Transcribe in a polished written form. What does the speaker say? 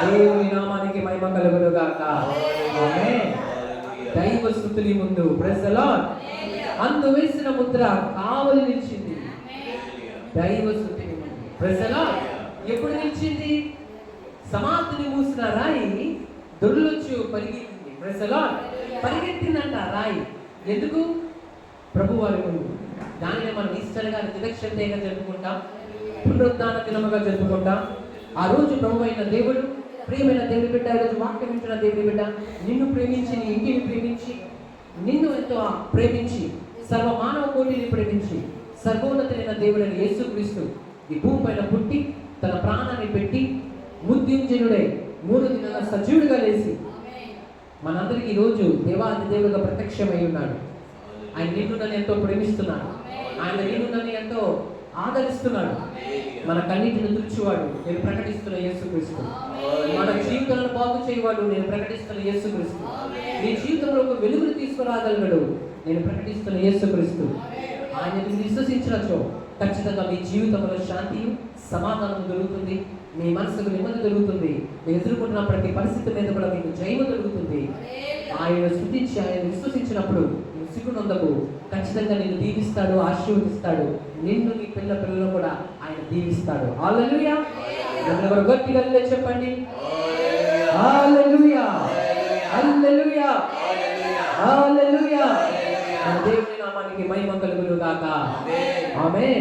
దేవుని నామానికి మహిమ కలుగును గాక. ఆమేన్. దైవ స్తుతుని ముందు ప్రైజ్ ది లార్డ్. అందు వేసిన ముద్ర కావలి నిలిచింది. దైవ స్తుతిని ముందు ప్రైజ్ ది లార్డ్. ఎప్పుడు నిలిచింది? సమాధిని మూసిన రాయి దొర్లొచ్చు పరిగెత్తింది. Praise the lord. పరిగెత్తిందంట రాయి. ఎందుకు? ప్రభువారి ముందు. దానిని మనం ఈస్టర్ గా దినక్షంతేగా జరుపుకుంటాం, పునరుద్ధాన దినముగా జరుపుకుంటాం. ఆ రోజు ప్రభు అయిన దేవుడు, ప్రియమైన దేవుని బిడ్డ, ఈరోజు వాక్యం వింటున్న దేవుని బిడ్డ, నిన్ను ప్రేమించి, నీ ఇంటిని ప్రేమించి, నిన్ను ఎంతో ప్రేమించి, సర్వ మానవ కోటిని ప్రేమించి, సర్వోన్నతమైన దేవుడైన యేసుక్రీస్తు ఈ భూమి పైన పుట్టి తన ప్రాణాన్ని పెట్టి మృత్యుంజయుడై 3 దినాల సజీవుడిగా లేచి మనందరికీ ఈరోజు దేవాది దేవుడిగా ప్రత్యక్షమై ఉన్నాడు. ఆయన నిన్ను నన్ను ఎంతో ప్రేమిస్తున్నాడు. ఆయన నిన్ను నన్ను ఎంతో ఆదరిస్తున్నాడు. మన కన్నీటిని తుడిచేవాడు నేను ప్రకటిస్తున్న యేసుక్రీస్తు. మన జీవితాలను బాగు చేయవాడు నేను ప్రకటిస్తున్న యేసుక్రీస్తు. నీ జీవితంలో ఒక వెలుగును తీసుకురాగలడు నేను ప్రకటిస్తున్న యేసుక్రీస్తు. ఆయనను విశ్వసించినచో ఖచ్చితంగా మీ జీవితంలో శాంతి, సమాధానం దొరుకుతుంది. మీ మనసుకు నెమ్మది దొరుకుతుంది. మీరు ఎదుర్కొంటున్న ప్రతి పరిస్థితి మీద కూడా మీకు జయము దొరుకుతుంది. ఆయన స్తుతించి, ఆయన విశ్వసించినప్పుడు సిగ్గునందకు ఖచ్చితంగా నిన్ను దీవిస్తాడు, ఆశీర్వదిస్తాడు. నిన్ను, నీ పిల్లలు కూడా ఆయన దీవిస్తాడు. హల్లెలూయా. ఎవరు గట్టిగా చెప్పండి హల్లెలూయా, హల్లెలూయా, హల్లెలూయా. దేవుని నామానికి మహిమ కలుగును గాక. ఆమేన్.